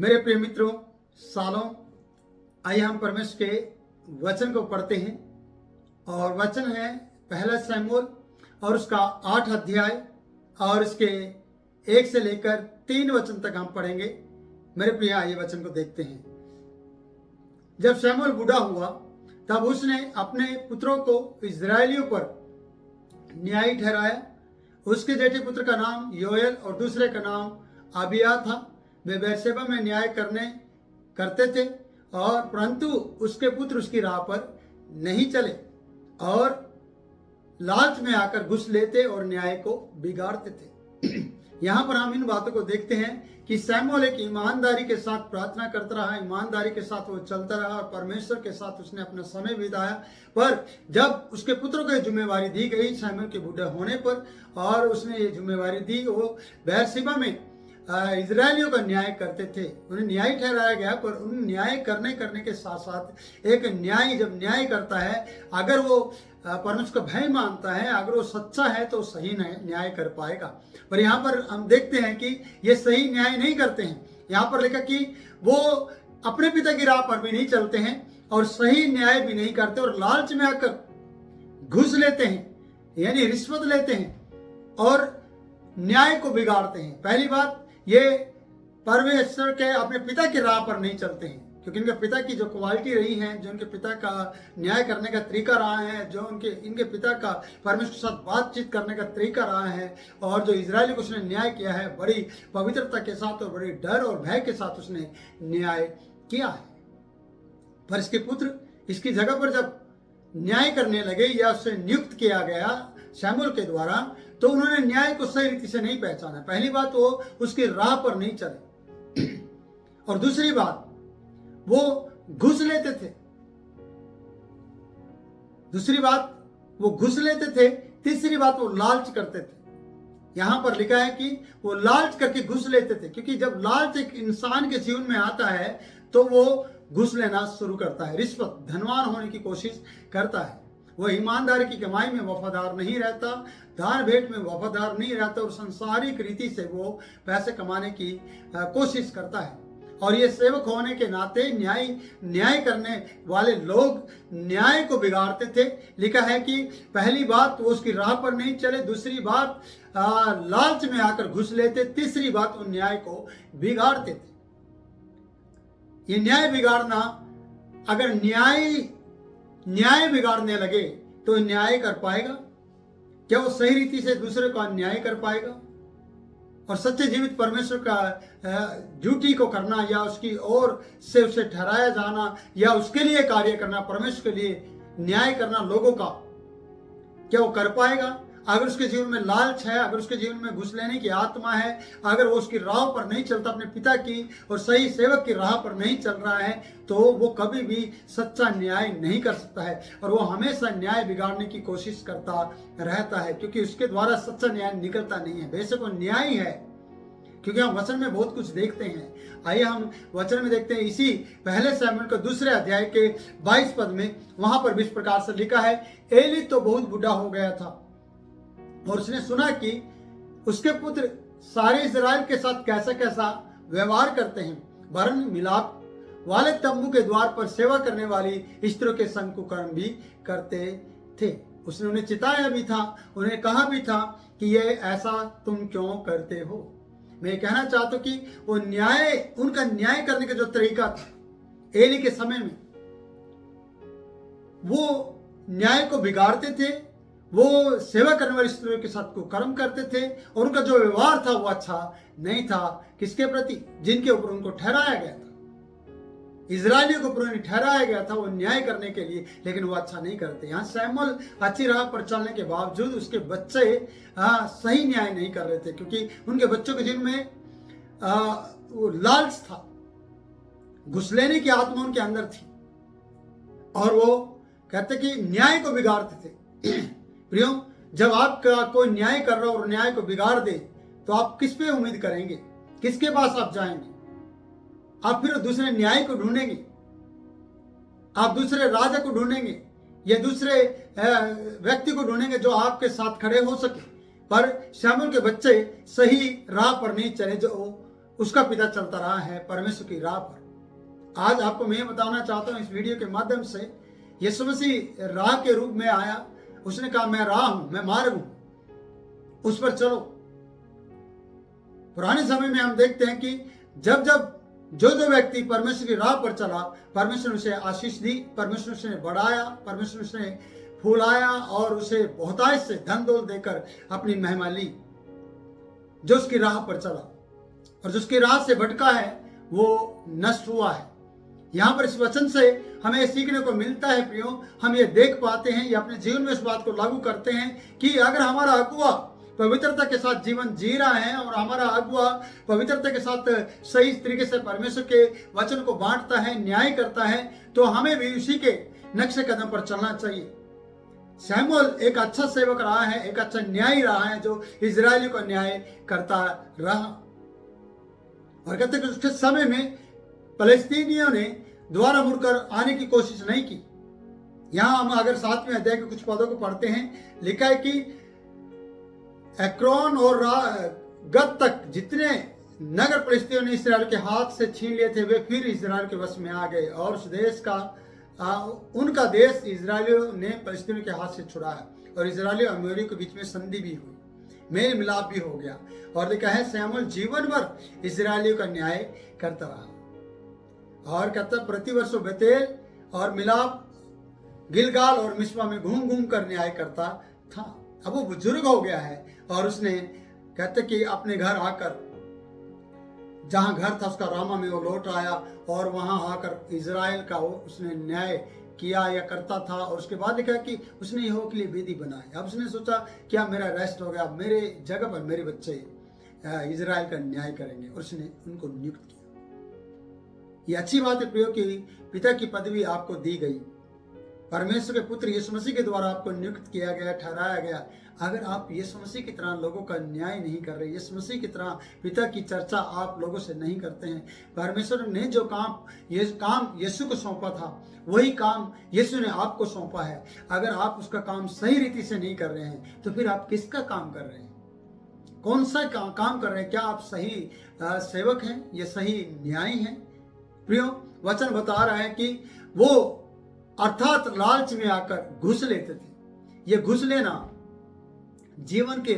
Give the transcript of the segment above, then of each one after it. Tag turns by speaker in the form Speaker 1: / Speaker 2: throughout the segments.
Speaker 1: मेरे प्रिय मित्रों, सालों आइए हम परमेश्वर के वचन को पढ़ते हैं। और वचन है पहला शमूएल और उसका 8 अध्याय और इसके 1 से लेकर 3 वचन तक हम पढ़ेंगे। मेरे प्रिय आइए वचन को देखते हैं। जब शमूएल बूढ़ा हुआ तब उसने अपने पुत्रों को इस्राएलियों पर न्यायी ठहराया। उसके जेठे पुत्र का नाम योएल और दूसरे का नाम अबिया था। वे बेरशेबा में न्याय करते थे और परंतु उसके पुत्र उसकी राह पर नहीं चले और लालच में आकर घुस लेते और न्याय को बिगाड़ते थे। यहाँ पर हम इन बातों को देखते हैं कि शमूएल एक ईमानदारी के साथ प्रार्थना करता रहा, ईमानदारी के साथ वो चलता रहा और परमेश्वर के साथ उसने अपना समय बिताया। पर जब उसके पुत्रों को जिम्मेवारी दी गई शमूएल के बूढ़े होने पर और उसने ये जिम्मेवारी दी, वो बेरशेबा में इजरायलियों का न्याय करते थे। उन्हें न्याय ठहराया गया, पर उन न्याय करने के साथ साथ एक न्याय जब न्याय करता है, अगर वो परमेश्वर का भय मानता है, अगर वो सच्चा है तो सही न्याय कर पाएगा। पर यहाँ पर हम देखते हैं कि ये सही न्याय नहीं करते हैं। यहाँ पर लिखा कि वो अपने पिता की राह पर भी नहीं चलते हैं और सही न्याय भी नहीं करते और लालच में आकर घुस लेते हैं, यानी रिश्वत लेते हैं और न्याय को बिगाड़ते हैं। पहली बात, ये परमेश्वर के अपने पिता की राह पर नहीं चलते हैं, क्योंकि इनके पिता की जो क्वालिटी रही है, जो इनके पिता का न्याय करने का तरीका रहा है, जो इनके पिता का परमेश्वर के साथ बातचीत करने का तरीका रहा है और जो इजरायली को उसने न्याय किया है, बड़ी पवित्रता के साथ और बड़ी डर और भय के साथ उसने न्याय किया है। पर इसके पुत्र इसकी जगह पर जब न्याय करने लगे या उससे नियुक्त किया गया शमूएल के द्वारा, तो उन्होंने न्याय को सही रीति से नहीं पहचाना। पहली बात, वो उसकी राह पर नहीं चले और दूसरी बात, वो घुस लेते थे। तीसरी बात, वो लालच करते थे। यहां पर लिखा है कि वो लालच करके घुस लेते थे, क्योंकि जब लालच एक इंसान के जीवन में आता है तो वो घुस लेना शुरू करता है, रिश्वत, धनवान होने की कोशिश करता है। वो ईमानदारी की कमाई में वफादार नहीं रहता, दान भेंट में वफादार नहीं रहता और संसारिक रीति से वो पैसे कमाने की कोशिश करता है। और ये सेवक होने के नाते न्याय करने वाले लोग न्याय को बिगाड़ते थे। लिखा है कि पहली बात, वो उसकी राह पर नहीं चले, दूसरी बात लालच में आकर घुस लेते, तीसरी बात, वो न्याय को बिगाड़ते थे। ये न्याय बिगाड़ना, अगर न्याय बिगाड़ने लगे तो न्याय कर पाएगा क्या? वो सही रीति से दूसरे का न्याय कर पाएगा? और सच्चे जीवित परमेश्वर का ड्यूटी को करना या उसकी ओर से उसे ठहराया जाना या उसके लिए कार्य करना, परमेश्वर के लिए न्याय करना लोगों का, क्या वो कर पाएगा? अगर उसके जीवन में लालच है, अगर उसके जीवन में घुस लेने की आत्मा है, अगर वो उसकी राह पर नहीं चलता, अपने पिता की और सही सेवक की राह पर नहीं चल रहा है, तो वो कभी भी सच्चा न्याय नहीं कर सकता है और वो हमेशा न्याय बिगाड़ने की कोशिश करता रहता है, क्योंकि उसके द्वारा सच्चा न्याय निकलता नहीं है। बेशक वो न्याय है, क्योंकि हम वचन में बहुत कुछ देखते हैं। आइए हम वचन में देखते हैं, इसी पहले शमूएल के 2 अध्याय के 22 पद में। वहां पर भी इस प्रकार से लिखा है, एली तो बहुत बूढ़ा हो गया था और उसने सुना कि उसके पुत्र सारे इस्राएल के साथ कैसा कैसा व्यवहार करते हैं, वरन मिलाप वाले तंबू के द्वार पर सेवा करने वाली स्त्रियों के संग कुकर्म भी करते थे। उसने उन्हें चिताया भी था, उन्हें कहा भी था कि ये ऐसा तुम क्यों करते हो। मैं कहना चाहता हूं कि वो उनका न्याय करने का जो तरीका था एली के समय में, वो न्याय को बिगाड़ते थे, वो सेवा करने वाली स्त्रियों के साथ कुकर्म करते थे और उनका जो व्यवहार था वो अच्छा नहीं था। किसके प्रति? जिनके ऊपर उनको ठहराया गया था, इजरायलियों के ऊपर उन्हें ठहराया गया था वो न्याय करने के लिए, लेकिन वो अच्छा नहीं करते। यहाँ शमूएल अच्छी राह पर चलने के बावजूद उसके बच्चे सही न्याय नहीं कर रहे थे, क्योंकि उनके बच्चों के जीवन में वो लालच था, घुस लेने की आत्मा उनके अंदर थी और वो कहते कि न्याय को बिगाड़ते थे। प्रियो, जब आपका कोई न्याय कर रहा हो और न्याय को बिगाड़ दे, तो आप किस पे उम्मीद करेंगे? किसके पास आप जाएंगे? आप फिर दूसरे न्याय को ढूंढेंगे, आप दूसरे राजा को ढूंढेंगे या दूसरे व्यक्ति को ढूंढेंगे जो आपके साथ खड़े हो सके। पर शमूएल के बच्चे सही राह पर नहीं चले, जो उसका पिता चलता रहा है परमेश्वर की राह पर। आज आपको मैं बताना चाहता हूं इस वीडियो के माध्यम से, यीशु मसीह राह के रूप में आया। उसने कहा मैं राह हूं, मैं मार्ग हूं, उस पर चलो। पुराने समय में हम देखते हैं कि जब जब जो व्यक्ति परमेश्वर की राह पर चला, परमेश्वर उसे आशीष दी, परमेश्वर उसे बढ़ाया, परमेश्वर उसे फूलाया और उसे बहुतायत से धन दौलत देकर अपनी महिमा ली। जो उसकी राह पर चला और जिसकी राह से भटका है वो नष्ट हुआ है। यहां पर इस वचन से हमें सीखने को मिलता है प्रियो, हम ये देख पाते हैं, ये अपने जीवन में इस बात को लागू करते हैं कि अगर हमारा अगुआ पवित्रता के साथ जीवन जी रहा है और हमारा अगुआ पवित्रता के साथ सही तरीके से परमेश्वर के वचन को बांटता है, न्याय करता है, तो हमें भी उसी के नक्शे कदम पर चलना चाहिए। शमूएल एक अच्छा सेवक रहा है, एक अच्छा न्यायी रहा है जो इजरायली को न्याय करता रहा। और कहते हैं कि उसके समय में फलस्तीनियों ने दोबारा मुड़कर आने की कोशिश नहीं की। यहां हम अगर 7वें अध्याय के कुछ पदों को पढ़ते हैं, लिखा है कि एक्रोन और गत तक जितने नगर फलिस्तियों ने इस्राएल के हाथ से छीन लिए थे वे फिर इस्राएल के वश में आ गए और उस देश का उनका देश इस्राएलियों ने फलिस्तियों के हाथ से छुड़ाया और इस्राएली और अमोरियों के बीच में संधि भी हुई, मेल मिलाप भी हो गया। और लिखा है शमूएल जीवन भर इस्राएलियों का न्याय करता रहा और कहता प्रतिवर्ष बेतेल और मिलाप, गिलगाल और मिस्पा में घूम घूम कर न्याय करता था। अब वो बुजुर्ग हो गया है और उसने कहते कि अपने घर आकर, जहां घर था उसका रामा में वो लौट आया और वहां आकर इजराइल का वो उसने न्याय किया या करता था। और उसके बाद लिखा कि उसने यहोवा के लिए वेदी बनाई। अब उसने सोचा क्या मेरा रेस्ट हो गया, अब मेरे जगह पर मेरे बच्चे इजराइल का न्याय करेंगे, और उसने उनको नियुक्त किया। ये अच्छी बात है प्रियो कि पिता की पदवी आपको दी गई, परमेश्वर के पुत्र यीशु मसीह के द्वारा आपको नियुक्त किया गया, ठहराया गया। अगर आप यीशु मसीह की तरह लोगों का न्याय नहीं कर रहे, यीशु मसीह की तरह पिता की चर्चा आप लोगों से नहीं करते हैं, परमेश्वर ने जो काम यीशु को सौंपा था वही काम यीशु ने आपको सौंपा है। अगर आप उसका काम सही रीति से नहीं कर रहे हैं तो फिर आप किसका काम कर रहे हैं, कौन सा काम कर रहे हैं? क्या आप सही सेवक हैं, ये सही न्यायी हैं? प्रियो, वचन बता रहा है कि वो अर्थात लालच में आकर घुस लेते थे। ये घुस लेना जीवन के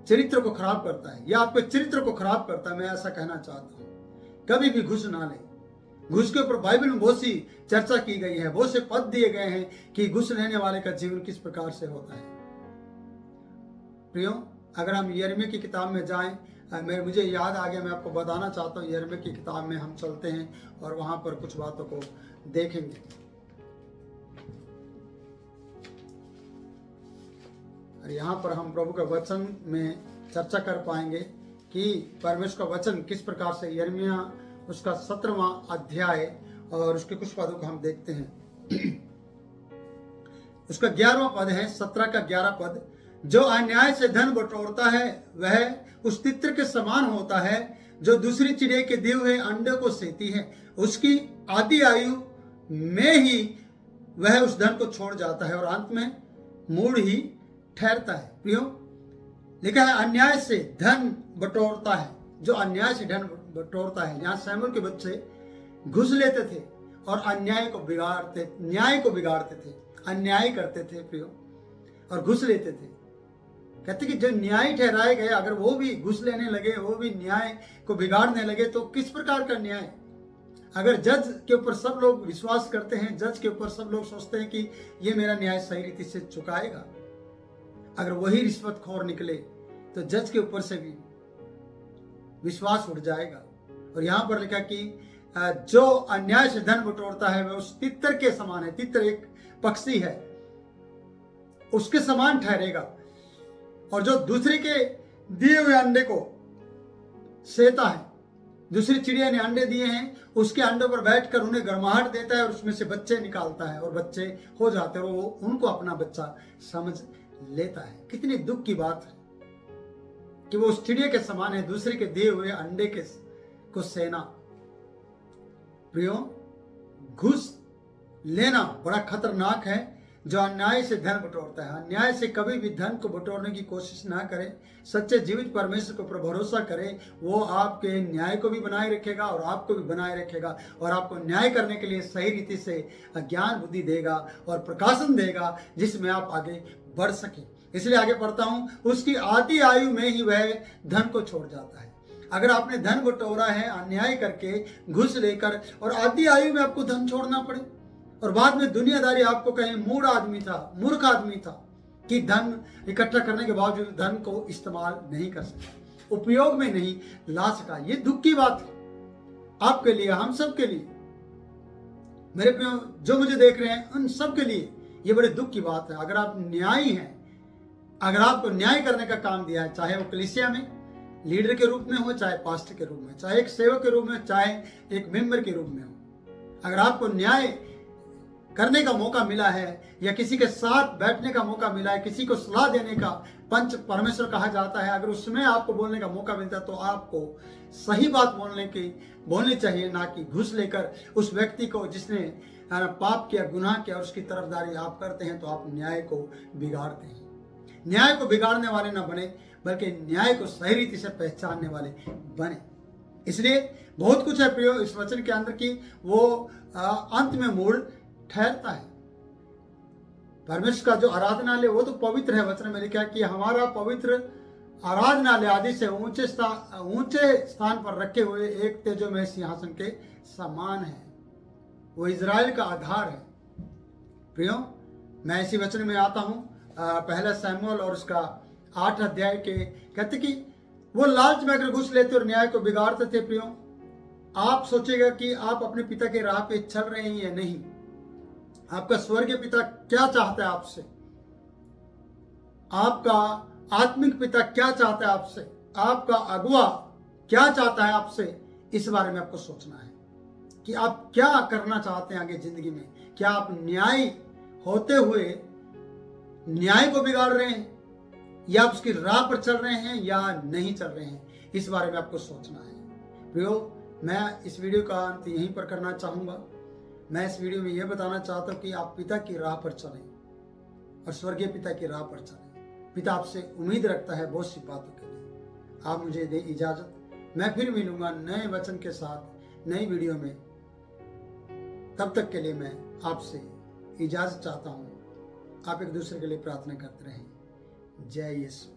Speaker 1: चरित्र को खराब करता है, या आपके चरित्र को खराब करता है। मैं ऐसा कहना चाहता हूं, कभी भी घुस ना ले। घुस के ऊपर बाइबल में बहुत सी चर्चा की गई है, बहुत से पद दिए गए हैं कि घुस लेने वाले का जीवन किस प्रकार से होता है। प्रियो, अगर हम यिर्मयाह की किताब में जाएं, मुझे याद आ गया, मैं आपको बताना चाहता हूं। यिर्मयाह की किताब में हम चलते हैं और वहां पर कुछ बातों को देखेंगे। यहाँ पर हम प्रभु के वचन में चर्चा कर पाएंगे कि परमेश्वर का वचन किस प्रकार से, यिर्मयाह उसका 17वां अध्याय और उसके कुछ पदों को हम देखते हैं। उसका 11वां पद है, 17 का 11 पद। जो अन्याय से धन बटोरता है वह उस तित्र के समान होता है जो दूसरी चिड़िया के दिए हुए अंडे को सेती है। उसकी आधी आयु में ही वह उस धन को छोड़ जाता है और अंत में मूढ़ ही ठहरता है। प्रियो, लिखा है अन्याय से धन बटोरता है, जो अन्याय से धन बटोरता है। यहाँ शमूएल के बच्चे घुस लेते थे और अन्याय को बिगाड़ते, न्याय को बिगाड़ते थे, अन्याय करते थे प्रियो, और घुस लेते थे। कहते कि जो न्याय ठहराए गए अगर वो भी घुस लेने लगे, वो भी न्याय को बिगाड़ने लगे, तो किस प्रकार का न्याय? अगर जज के ऊपर सब लोग विश्वास करते हैं, जज के ऊपर सब लोग सोचते हैं कि ये मेरा न्याय सही रीति से चुकाएगा, अगर वही रिश्वतखोर निकले तो जज के ऊपर से भी विश्वास उठ जाएगा। और यहां पर लिखा कि जो अन्याय से धन बटोरता है वह उस तितर के समान है। तितर एक पक्षी है, उसके समान ठहरेगा। और जो दूसरे के दिए हुए अंडे को सेता है, दूसरी चिड़िया ने अंडे दिए हैं, उसके अंडों पर बैठकर उन्हें गर्माहट देता है और उसमें से बच्चे निकालता है और बच्चे हो जाते हैं, वो उनको अपना बच्चा समझ लेता है। कितनी दुख की बात है कि वो उस चिड़िया के समान है, दूसरे के दिए हुए अंडे के को सेना। प्रियो, घुस लेना बड़ा खतरनाक है। जो अन्याय से धन बटोरता है। अन्याय से कभी भी धन को बटोरने की कोशिश ना करें। सच्चे जीवित परमेश्वर को पर भरोसा करें, वो आपके न्याय को भी बनाए रखेगा और आपको भी बनाए रखेगा और आपको न्याय करने के लिए सही रीति से ज्ञान बुद्धि देगा और प्रकाशन देगा, जिसमें आप आगे बढ़ सके। इसलिए आगे बढ़ता हूं, उसकी आधी आयु में ही वह धन को छोड़ जाता है। अगर आपने धन बटोरा है अन्याय करके, घुस लेकर, और आधी आयु में आपको धन छोड़ना पड़े और बाद में दुनियादारी आपको कहे मूढ़ आदमी था, मूर्ख आदमी था, कि धन इकट्ठा करने के बावजूद धन को इस्तेमाल नहीं कर सका, उपयोग में नहीं ला सका। ये दुख की बात है आपके लिए, हम सब के लिए, मेरे प्रियो जो मुझे देख रहे हैं उन सब के लिए ये बड़े दुख की बात है। अगर आप न्यायी हैं, अगर आपको न्याय करने का काम दिया है, चाहे वो कलीसिया में लीडर के रूप में हो, चाहे पास्टर के रूप में, चाहे एक सेवक के रूप में, चाहे एक मेंबर के रूप में हो, अगर आपको न्याय करने का मौका मिला है या किसी के साथ बैठने का मौका मिला है, किसी को सलाह देने का पंच परमेश्वर कहा जाता है, अगर उसमें आपको बोलने का मौका मिलता है तो आपको सही बात बोलनी चाहिए, ना कि घुस लेकर उस व्यक्ति को जिसने पाप किया, गुनाह किया, और उसकी तरफदारी आप करते हैं तो आप न्याय को बिगाड़ते हैं। न्याय को बिगाड़ने वाले ना बने, बल्कि न्याय को सही रीति से पहचानने वाले बने। इसलिए बहुत कुछ है प्रियो इस वचन के अंदर की वो अंत में मूल ठहरता है। परमेश्वर का जो आराधनालय वो तो पवित्र है। वचन में लिखा है कि हमारा पवित्र आराधनालय आदि से ऊंचे स्थान पर रखे हुए एक तेजोमय सिंहासन के समान है। वो इजराइल का आधार है। प्रियो मैं इसी वचन में आता हूं, पहला शमूएल और उसका 8 अध्याय के कहते कि वो लालच में अगर घुस लेते और न्याय को बिगाड़ते थे। प्रियो आप सोचेगा कि आप अपने पिता के राह पे चल रहे हैं या नहीं। आपका स्वर्गीय पिता क्या चाहता है आपसे, आपका आत्मिक पिता क्या चाहता है आपसे, आपका अगुआ क्या चाहता है आपसे, इस बारे में आपको सोचना है कि आप क्या करना चाहते हैं आगे जिंदगी में। क्या आप न्याय होते हुए न्याय को बिगाड़ रहे हैं, या आप उसकी राह पर चल रहे हैं या नहीं चल रहे हैं, इस बारे में आपको सोचना है। प्रियो मैं इस वीडियो का अंत यहीं पर करना चाहूंगा। मैं इस वीडियो में यह बताना चाहता हूं कि आप पिता की राह पर चलें और स्वर्गीय पिता की राह पर चलें। पिता आपसे उम्मीद रखता है बहुत सी बातों के लिए। आप मुझे दे इजाजत, मैं फिर मिलूंगा नए वचन के साथ नई वीडियो में। तब तक के लिए मैं आपसे इजाजत चाहता हूं। आप एक दूसरे के लिए प्रार्थना करते रहें। जय यीशु।